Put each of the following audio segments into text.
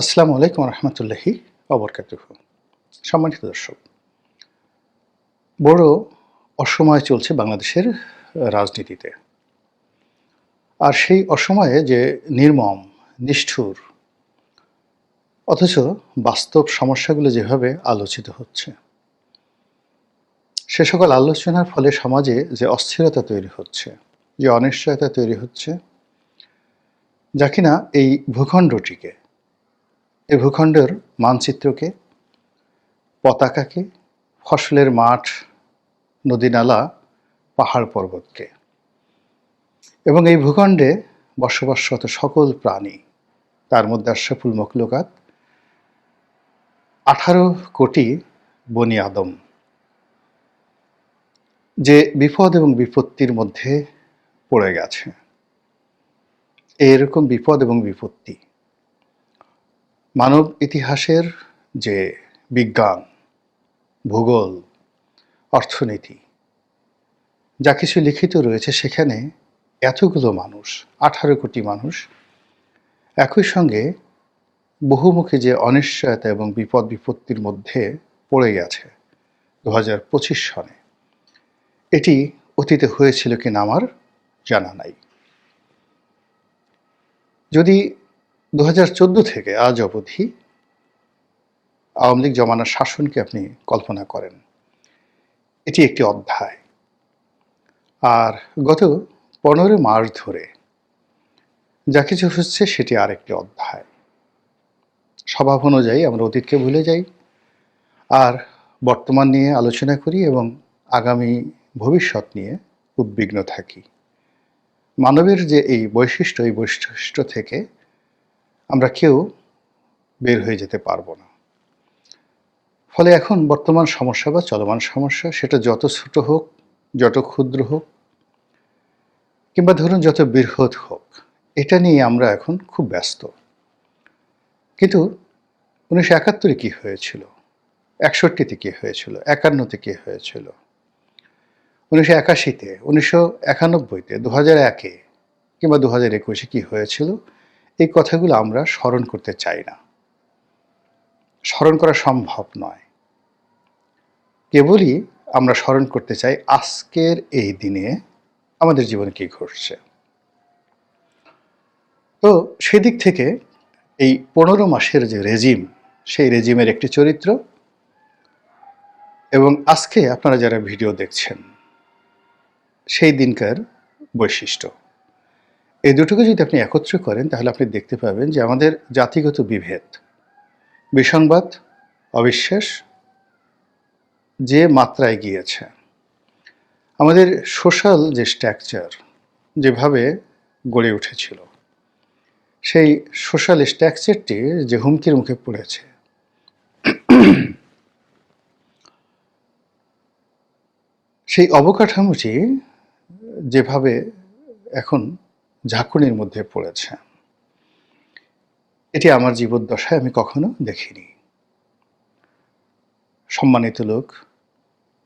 আসসালামু আলাইকুম রহমতুল্লাহি অবরকাতুহু। সম্মানিত দর্শক, বড় অসময় চলছে বাংলাদেশের রাজনীতিতে। আর সেই অসময়ে যে নির্মম, নিষ্ঠুর অথচ বাস্তব সমস্যাগুলো যেভাবে আলোচিত হচ্ছে, সে সকল আলোচনার ফলে সমাজে যে অস্থিরতা তৈরি হচ্ছে, যে অনিশ্চয়তা তৈরি হচ্ছে, যা কিনা এই ভূখণ্ডটিকে, এই ভূখণ্ডের মানচিত্রকে, পতাকাকে, ফসলের মাঠ, নদী-নালা, পাহাড়-পর্বতকে এবং এই ভূখণ্ডে বসবাসরত সকল প্রাণী, তার মধ্যে আশরাফুল মখলুকাত 18 কোটি বনি আদম যে বিপদ এবং বিপত্তির মধ্যে পড়ে গেছে। এরকম বিপদ এবং বিপত্তি মানব ইতিহাসের যে বিজ্ঞান, ভূগোল, অর্থনীতি যা কিছু লিখিত রয়েছে, সেখানে এতগুলো মানুষ, 18 কোটি মানুষ একই সঙ্গে বহুমুখী যে অনিশ্চয়তা এবং বিপদ বিপত্তির মধ্যে পড়ে গেছে 2025 সনে, এটি অতীতে হয়েছিল কিনা আমার জানা নাই। যদি 2014 থেকে আজ অবধি আওয়ামী লীগ জমানার শাসনকে আপনি কল্পনা করেন, এটি একটি অধ্যায়। আর গত 15 মাস ধরে যা কিছু হচ্ছে সেটি আরেকটি অধ্যায়। স্বভাব অনুযায়ী আমরা অতীতকে ভুলে যাই আর বর্তমান নিয়ে আলোচনা করি এবং আগামী ভবিষ্যৎ নিয়ে উদ্বিগ্ন থাকি। মানবের যে এই বৈশিষ্ট্য থেকে আমরা কেউ বের হয়ে যেতে পারবো না। ফলে এখন বর্তমান সমস্যা বা চলমান সমস্যা, সেটা যত ছোট হোক, যত ক্ষুদ্র হোক, কিংবা ধরুন যত বৃহৎ হোক, এটা নিয়ে আমরা এখন খুব ব্যস্ত। কিন্তু 1971-এ কী হয়েছিল, 61-তে কী হয়েছিল, 51-তে কী হয়েছিল, 1981-তে, 1991-তে, 2001-এ কিংবা 2021-এ কী হয়েছিল, এই কথাগুলো আমরা স্মরণ করতে চাই না। স্মরণ করা সম্ভব নয়। কেবলই আমরা স্মরণ করতে চাই আজকের এই দিনে আমাদের জীবনে কী ঘটছে। তো সেদিক থেকে এই 15 মাসের যে রেজিম, সেই রেজিমের একটি চরিত্র এবং আজকে আপনারা যারা ভিডিও দেখছেন সেই দিনকার বৈশিষ্ট্য, এই দুটোকে যদি আপনি একত্র করেন, তাহলে আপনি দেখতে পাবেন যে আমাদের জাতিগত বিভেদ, বিসংবাদ, অবিশ্বাস যে মাত্রায় গিয়েছে, আমাদের সোশ্যাল যে স্ট্রাকচার যেভাবে গড়ে উঠেছিল, সেই সোশ্যাল স্ট্রাকচারটি যে হুমকির মুখে পড়েছে, সেই অবকাঠামোটি যেভাবে এখন ঝাঁকুনির মধ্যে পড়েছে, এটি আমার জীবদ্দশায় আমি কখনো দেখিনি। সম্মানিত লোক,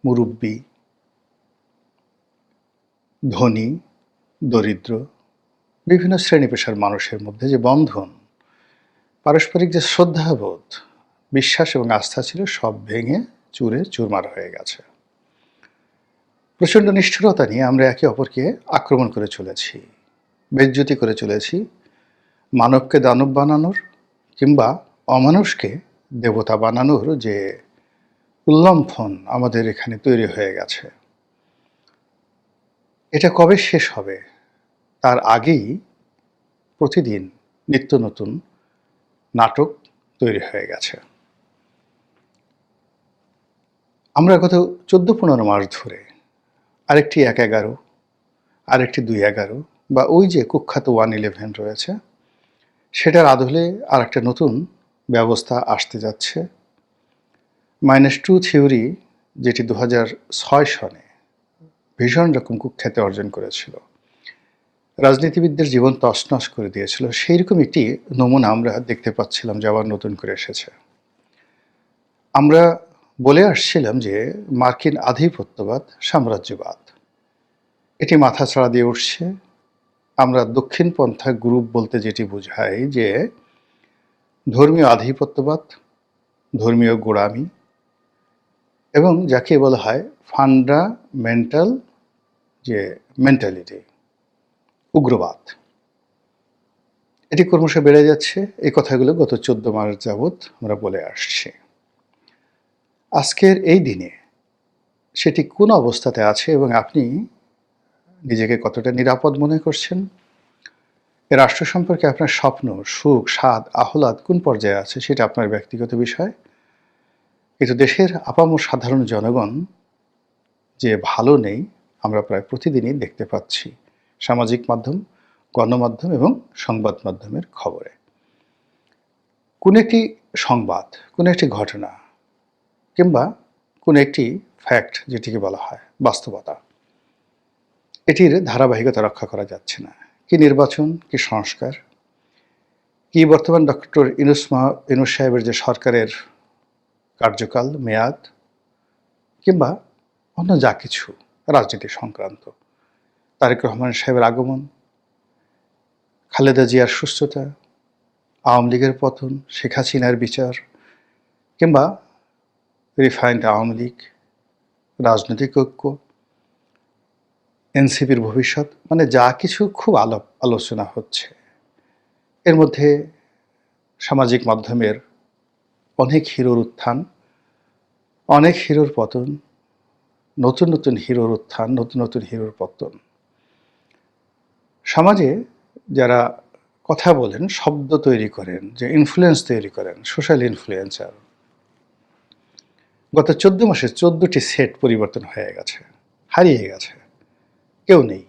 মুরব্বী, ধনী, দরিদ্র, বিভিন্ন শ্রেণী পেশার মানুষের মধ্যে যে বন্ধন, পারস্পরিক যে শ্রদ্ধাবোধ, বিশ্বাস এবং আস্থা ছিল, সব ভেঙে চুরে চুরমার হয়ে গেছে। প্রচণ্ড নিষ্ঠুরতা নিয়ে আমরা একে অপরকে আক্রমণ করে চলেছি, বেজ্জতি করে চলেছি। মানবকে দানব বানানোর কিংবা অমানুষকে দেবতা বানানোর যে উল্লম্ফন আমাদের এখানে তৈরি হয়ে গেছে, এটা কবে শেষ হবে তার আগেই প্রতিদিন নিত্য নতুন নাটক তৈরি হয়ে গেছে। আমরা গত 14-15 মাস ধরে আরেকটি 1-11, আরেকটি 2-11 বা ওই যে কুখ্যাত 111 রয়েছে, সেটার আদলে আর একটা নতুন ব্যবস্থা আসতে যাচ্ছে। -2 থিওরি, যেটি 2006 সনে ভীষণ রকম কুখ্যাতি অর্জন করেছিল, রাজনীতিবিদদের জীবন তছনছ করে দিয়েছিল, সেই রকম একটি নমুনা আমরা দেখতে পাচ্ছিলাম যে আবার নতুন করে এসেছে। আমরা বলে আসছিলাম যে মার্কিন আধিপত্যবাদ, সাম্রাজ্যবাদ, এটি মাথাছাড়া দিয়ে উঠছে। আমরা দক্ষিণপন্থা গ্রুপ বলতে যেটি বোঝাই যে ধর্মীয় আধিপত্যবাদ, ধর্মীয় গোঁড়ামি এবং যাকে বলা হয় ফান্ডামেন্টাল যে মেন্টালিটি, উগ্রবাদ, এটি ক্রমশ বেড়ে যাচ্ছে। এই কথাগুলো গত 14 মাস যাবৎ আমরা বলে আসছি। আজকের এই দিনে সেটি কোন অবস্থাতে আছে এবং আপনি নিজেকে কতটা নিরাপদ মনে করছেন, এ রাষ্ট্র সম্পর্কে আপনার স্বপ্ন, সুখ, স্বাদ, আহ্লাদ কোন পর্যায়ে আছে সেটা আপনার ব্যক্তিগত বিষয়। কিন্তু দেশের আপামর সাধারণ জনগণ যে ভালো নেই আমরা প্রায় প্রতিদিনই দেখতে পাচ্ছি সামাজিক মাধ্যম, গণমাধ্যম এবং সংবাদ মাধ্যমের খবরে। কোন একটি সংবাদ, কোন একটি ঘটনা কিংবা কোন একটি ফ্যাক্ট, যেটিকে বলা হয় বাস্তবতা, এটির ধারাবাহিকতা রক্ষা করা যাচ্ছে না। কি নির্বাচন, কি সংস্কার, কি বর্তমান ডক্টর ইউনূস সাহেবের যে সরকারের কার্যকাল, মেয়াদ, কিংবা অন্য যা কিছু রাজনীতি সংক্রান্ত, তারেক রহমান সাহেবের আগমন, খালেদা জিয়ার সুস্থতা, আওয়ামী লীগের পতন, শেখ হাসিনার বিচার, কিংবা রিফাইন্ড আওয়ামী লীগ, রাজনৈতিক ঐক্য, এনসিপির ভবিষ্যৎ, মানে যা কিছু খুব আলোচনা হচ্ছে। এর মধ্যে সামাজিক মাধ্যমের অনেক হিরোর উত্থান, অনেক হিরোর পতন, নতুন নতুন হিরোর উত্থান, নতুন নতুন হিরোর পতন। সমাজে যারা কথা বলেন, শব্দ তৈরি করেন, যে ইনফ্লুয়েন্স তৈরি করেন, সোশ্যাল ইনফ্লুয়েন্সার, গত 14 মাসে 14টি সেট পরিবর্তন হয়ে গেছে, হারিয়ে গেছে। কেউ নেই,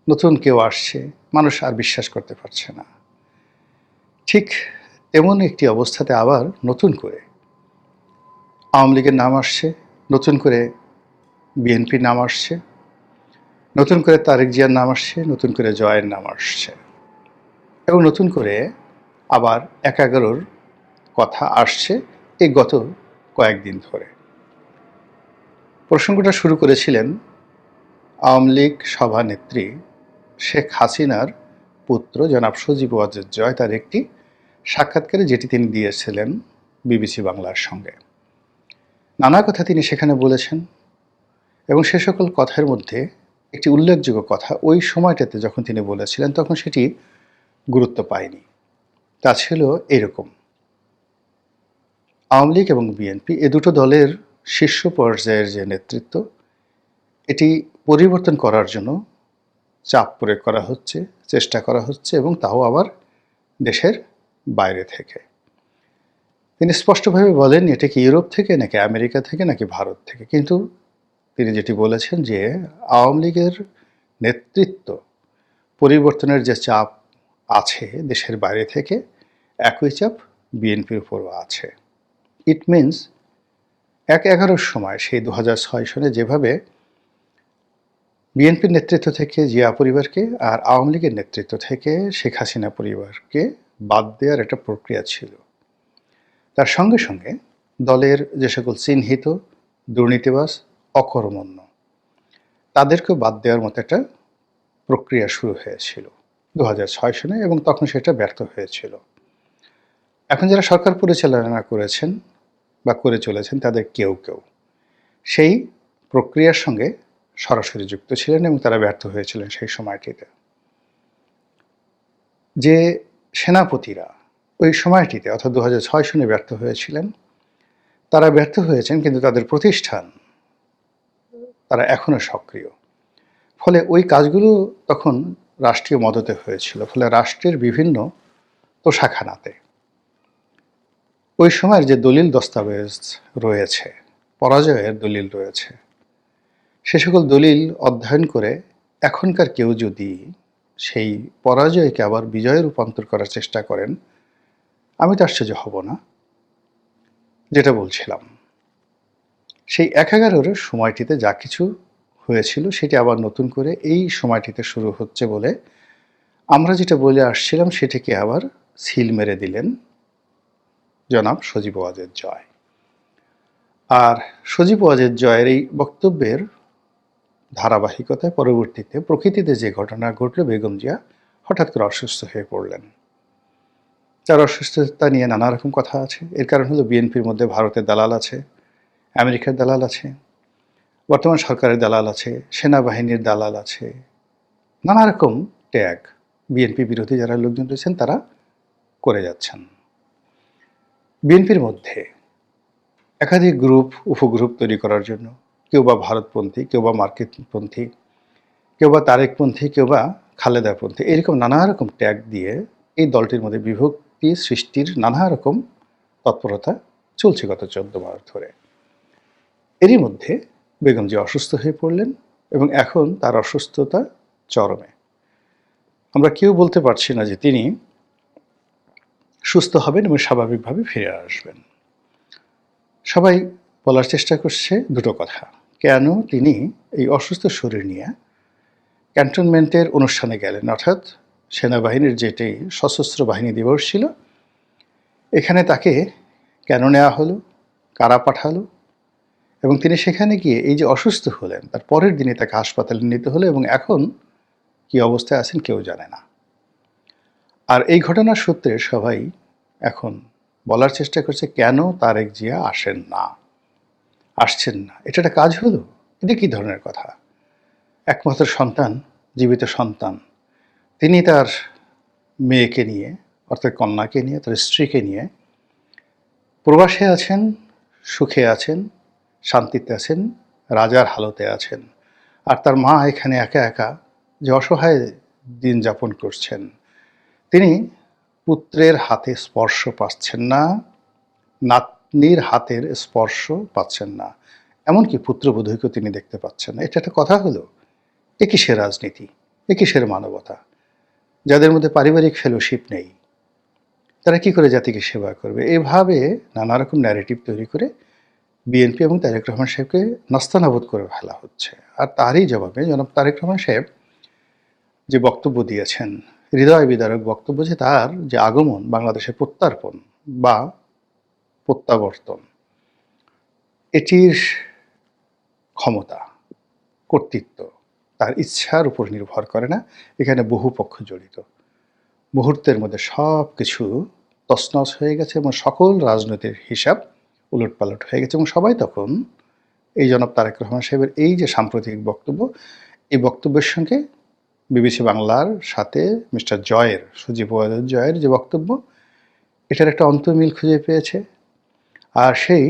নতুন কেউ আসছে, মানুষ আর বিশ্বাস করতে পারছে না। ঠিক তেমন একটি অবস্থাতে আবার নতুন করে আওয়ামী লীগের নাম আসছে, নতুন করে বিএনপির নাম আসছে, নতুন করে তারেক জিয়ার নাম আসছে, নতুন করে জয়ের নাম আসছে এবং নতুন করে আবার ১১-র কথা আসছে এই গত কয়েকদিন ধরে। প্রসঙ্গটা শুরু করেছিলেন আওয়ামী লীগ সভানেত্রী শেখ হাসিনার পুত্র জনাব সজীব ওয়াজেদ জয় তার একটি সাক্ষাৎকারে, যেটি তিনি দিয়েছিলেন বিবিসি বাংলার সঙ্গে। নানা কথা তিনি সেখানে বলেছেন এবং সে সকল কথার মধ্যে একটি উল্লেখযোগ্য কথা ওই সময়টাতে যখন তিনি বলেছিলেন তখন সেটি গুরুত্ব পায়নি। তা ছিল এরকম: আওয়ামী লীগ এবং বিএনপি এ দুটো দলের শীর্ষ পর্যায়ের যে নেতৃত্ব, এটি পরিবর্তন করার জন্য চাপ প্রয়োগ করা হচ্ছে, চেষ্টা করা হচ্ছে, এবং তাও আবার দেশের বাইরে থেকে। তিনি স্পষ্টভাবে বলেন এটা কি ইউরোপ থেকে নাকি আমেরিকা থেকে নাকি ভারত থেকে, কিন্তু তিনি যেটি বলেছেন যে আওয়ামী লীগের নেতৃত্ব পরিবর্তনের যে চাপ আছে দেশের বাইরে থেকে, একই চাপ বিএনপির উপরও আছে। ইট মিনস ১/১১-র সময় সেই ২০০৬ সনে যেভাবে বিএনপির নেতৃত্ব থেকে জিয়া পরিবারকে আর আওয়ামী লীগের নেতৃত্ব থেকে শেখ হাসিনা পরিবারকে বাদ দেওয়ার একটা প্রক্রিয়া ছিল, তার সঙ্গে সঙ্গে দলের যে সকল চিহ্নিত দুর্নীতিবাজ, অকর্মণ্য, তাদেরকেও বাদ দেওয়ার মতো একটা প্রক্রিয়া শুরু হয়েছিল ২০০৬ সনে, এবং তখন সেটা ব্যর্থ হয়েছিল। এখন যারা সরকার পরিচালনা করেছেন বা করে চলেছেন তাদের কেউ কেউ সেই প্রক্রিয়ার সঙ্গে সরাসরি যুক্ত ছিলেন এবং তারা ব্যর্থ হয়েছিলেন সেই সময়টিতে। যে সেনাপতিরা ওই সময়টিতে অর্থাৎ ২০০৬ সনে ব্যর্থ হয়েছিলেন, তারা ব্যর্থ হয়েছেন, কিন্তু তাদের প্রতিষ্ঠান তারা এখনও সক্রিয়। ফলে ওই কাজগুলো তখন রাষ্ট্রীয় মদতে হয়েছিল, ফলে রাষ্ট্রের বিভিন্ন তোষাখানাতে ওই সময়ের যে দলিল দস্তাবেজ রয়েছে, পরাজয়ের দলিল রয়েছে, সে সকল দলিল অধ্যয়ন করে এখনকার কেউ যদি সেই পরাজয়কে আবার বিজয়ে রূপান্তর করার চেষ্টা করেন, আমি তো আশ্চর্য হব না। যেটা বলছিলাম, সেই ১/১১-র সময়টিতে যা কিছু হয়েছিল সেটি আবার নতুন করে এই সময়টিতে শুরু হচ্ছে বলে আমরা যেটা বলে আসছিলাম সেটিকে আবার সিল মেরে দিলেন জনাব সজীব ওয়াজেদ জয়। আর সজীব ওয়াজেদ জয়ের এই বক্তব্যের ধারাবাহিকতায় পরবর্তীতে প্রকৃতিতে যে ঘটনা ঘটল, বেগম জিয়া হঠাৎ করে অসুস্থ হয়ে পড়লেন। যার অসুস্থতা নিয়ে নানা রকম কথা আছে। এর কারণ হলো বিএনপির মধ্যে ভারতের দালাল আছে, আমেরিকার দালাল আছে, বর্তমান সরকারের দালাল আছে, সেনাবাহিনীর দালাল আছে। নানা রকম ট্যাগ বিএনপি বিরোধী যারা লোকজন রয়েছেন তারা করে যাচ্ছেন। বিএনপির মধ্যে একাধিক গ্রুপ উপগ্রুপ তৈরি করার জন্য কেউ বা ভারতপন্থী, কেউ বা মার্কিনপন্থী, কেউ বা তারেকপন্থী, কেউ বা খালেদাপন্থী, এরকম নানা রকম ট্যাগ দিয়ে এই দলটির মধ্যে বিভক্তি সৃষ্টির নানা রকম তৎপরতা চলছে গত 14 মাস ধরে। এরই মধ্যে বেগম জিয়া অসুস্থ হয়ে পড়লেন এবং এখন তার অসুস্থতা চরমে। আমরা কেউ বলতে পারছি না যে তিনি সুস্থ হবেন এবং স্বাভাবিকভাবে ফিরে আসবেন। সবাই বলার চেষ্টা করছে দুটো কথা। কেন তিনি এই অসুস্থ শরীর নিয়ে ক্যান্টনমেন্টের অনুষ্ঠানে গেলেন, অর্থাৎ সেনাবাহিনীর যেটি সশস্ত্র বাহিনী দিবস ছিল, এখানে তাকে কেন নেওয়া হলো, কারা পাঠালো, এবং তিনি সেখানে গিয়ে এই যে অসুস্থ হলেন তার পরের দিনে তাকে হাসপাতালে নিতে হলো এবং এখন কি অবস্থায় আছেন কেউ জানে না। আর এই ঘটনার সূত্রে সবাই এখন বলার চেষ্টা করছে কেন তারেক জিয়া আসছেন না। এটা একটা কাজ হলো? এটা কি ধরনের কথা? একমাত্র সন্তান, জীবিত সন্তান, তিনি তার মেয়েকে নিয়ে, অর্থাৎ কন্যাকে নিয়ে, তার স্ত্রীকে নিয়ে প্রবাসে আছেন, সুখে আছেন, শান্তিতে আছেন, রাজার হালতে আছেন। আর তার মা এখানে একা একা যে অসহায় দিন যাপন করছেন। তিনি পুত্রের হাতে স্পর্শ পাচ্ছেন না, নাতনির হাতের স্পর্শ পাচ্ছেন না, এমনকি পুত্রবধূকেও তিনি দেখতে পাচ্ছেন না। এটা একটা কথা হলো? এ কিসের রাজনীতি, এ কিসের মানবতা? যাদের মধ্যে পারিবারিক ফেলোশিপ নেই তারা কি করে জাতিকে সেবা করবে? এভাবে নানা রকম ন্যারেটিভ তৈরি করে বিএনপি এবং তারেক রহমান সাহেবকে নাস্তানাবুদ করে ফেলা হচ্ছে। আর তারই জবাবে জনাব তারেক রহমান সাহেব যে বক্তব্য দিয়েছেন, হৃদয় বিদারক বক্তব্য, যে তার যে আগমন বাংলাদেশে প্রত্যার্পণ বা প্রত্যাবর্তন, এটির ক্ষমতা, কর্তৃত্ব তার ইচ্ছার উপর নির্ভর করে না। এখানে বহু পক্ষ জড়িত। মুহূর্তের মধ্যে সব কিছু তছনছ হয়ে গেছে এবং সকল রাজনৈতিক হিসাব উলটপালট হয়ে গেছে এবং সবাই তখন এই জনাব তারেক রহমান সাহেবের এই যে সাম্প্রতিক বক্তব্য, এই বক্তব্যের সঙ্গে বিবিসি বাংলার সাথে মিস্টার জয়ের, সজীব ওয়াজেদ জয়ের যে বক্তব্য, এটার একটা অন্তর্মিল খুঁজে পেয়েছে। আর সেই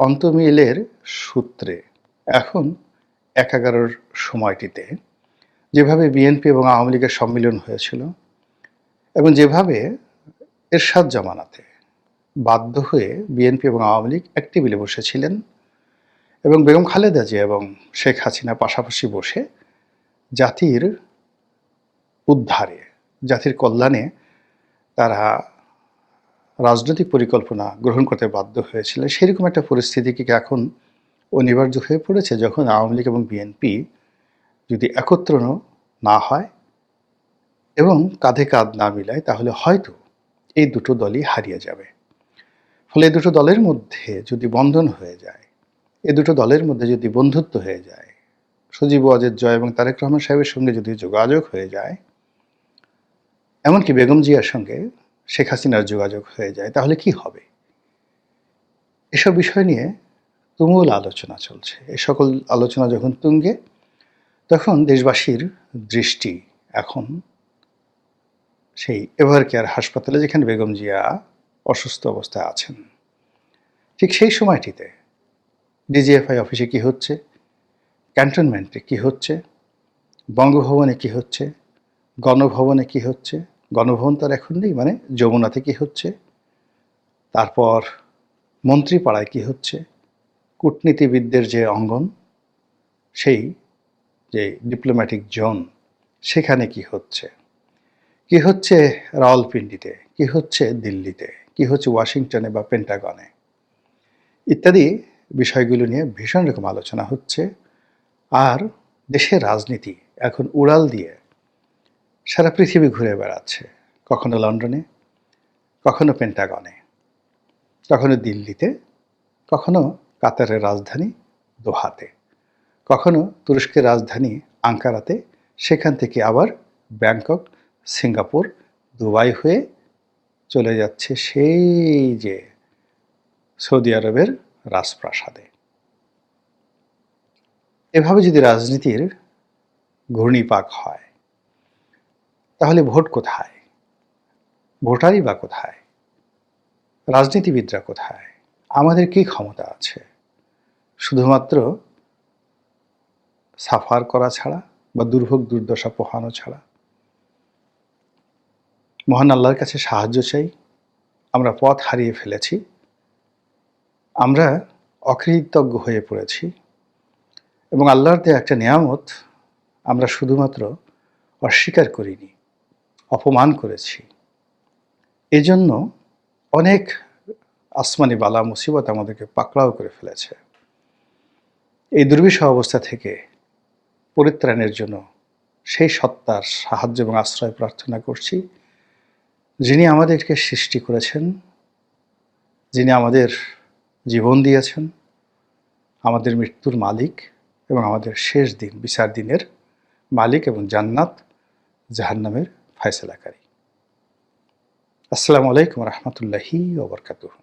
অন্তর্মিলের সূত্রে এখন ১/১১ সময়টিতে যেভাবে বিএনপি এবং আওয়ামী লীগের সম্মিলন হয়েছিল এবং যেভাবে এরশাদ জামানাতে বাধ্য হয়ে বিএনপি এবং আওয়ামী লীগ এক টেবিলে বসেছিলেন এবং বেগম খালেদা জিয়া এবং শেখ হাসিনা পাশাপাশি বসে জাতির উদ্ধারে, জাতির কল্যাণে তারা রাজনৈতিক পরিকল্পনা গ্রহণ করতে বাধ্য হয়েছিলেন, সেরকম একটা পরিস্থিতি কি এখন অনিবার্য হয়ে পড়েছে যখন আওয়ামী লীগ এবং বিএনপি যদি একত্র না হয় এবং কাঁধে কাঁধ না মিলায়, তাহলে হয়তো এই দুটো দলই হারিয়ে যাবে। ফলে এই দুটো দলের মধ্যে যদি বন্ধন হয়ে যায়, এই দুটো দলের মধ্যে যদি বন্ধুত্ব হয়ে যায়, সজীব ওয়াজেদ জয় এবং তারেক রহমান সাহেবের সঙ্গে যদি যোগাযোগ হয়ে যায়, এমনকি বেগম জিয়ার সঙ্গে শেখ হাসিনার যোগাযোগ হয়ে যায়, তাহলে কি হবে? এসব বিষয় নিয়ে তুমুল আলোচনা চলছে। এ সকল আলোচনা যখন তুঙ্গে, তখন দেশবাসীর দৃষ্টি এখন সেই এভার কেয়ার হাসপাতালে, যেখানে বেগম জিয়া অসুস্থ অবস্থায় আছেন। ঠিক সেই সময়টিতে ডিজিএফআই অফিসে কি হচ্ছে, ক্যান্টনমেন্টে কি হচ্ছে, বঙ্গভবনে কি হচ্ছে, গণভবনে কি হচ্ছে, গণভবন তো আর এখন নেই, মানে যমুনাতে কি হচ্ছে, তারপর মন্ত্রীপাড়ায় কি হচ্ছে, কূটনীতিবিদদের যে অঙ্গন, সেই যে ডিপ্লোম্যাটিক জোন, সেখানে কি হচ্ছে, কি হচ্ছে রাওয়ালপিন্ডিতে, কি হচ্ছে দিল্লিতে, কি হচ্ছে ওয়াশিংটনে বা পেন্টাগনে, ইত্যাদি বিষয়গুলো নিয়ে ভীষণ রকম আলোচনা হচ্ছে। আর দেশের রাজনীতি এখন উড়াল দিয়ে সারা পৃথিবী ঘুরে বেড়াচ্ছে, কখনো লন্ডনে, কখনো পেন্টাগনে, কখনো দিল্লিতে, কখনো কাতারের রাজধানী দোহাতে, কখনো তুরস্কের রাজধানী আঙ্কারাতে, সেখান থেকে আবার ব্যাংকক, সিঙ্গাপুর, দুবাই হয়ে চলে যাচ্ছে সেই যে সৌদি আরবের রাজপ্রাসাদে। এভাবে যদি রাজনীতির ঘূর্ণিপাক হয়, তাহলে ভোট কোথায়? ভোটারই বা কোথায়? রাজনীতিবিদরা কোথায়? আমাদের কি ক্ষমতা আছে? শুধুমাত্র সাফার করা ছাড়া বা দুর্ভোগ দুর্দশা পোহানো ছাড়া। মহান আল্লাহর কাছে সাহায্য চাই। আমরা পথ হারিয়ে ফেলেছি, আমরা অকৃতজ্ঞ হয়ে পড়েছি এবং আল্লাহর দেয়া একটা নেয়ামত আমরা শুধুমাত্র অস্বীকার করিনি, অপমান করেছি। এজন্য অনেক আসমানি বালা মুসিবত আমাদেরকে পাকড়াও করে ফেলেছে। এই দুর্বিষহ অবস্থা থেকে পরিত্রাণের জন্য সেই সত্তার সাহায্য এবং আশ্রয় প্রার্থনা করছি, যিনি আমাদেরকে সৃষ্টি করেছেন, যিনি আমাদের জীবন দিয়েছেন, আমাদের মৃত্যুর মালিক এবং আমাদের শেষ দিন বিচার দিনের মালিক এবং জান্নাত জাহান্নামের ফয়সালাকারী। আসসালামু আলাইকুম রহমতুল্লাহি ওয়া বারাকাতুহু।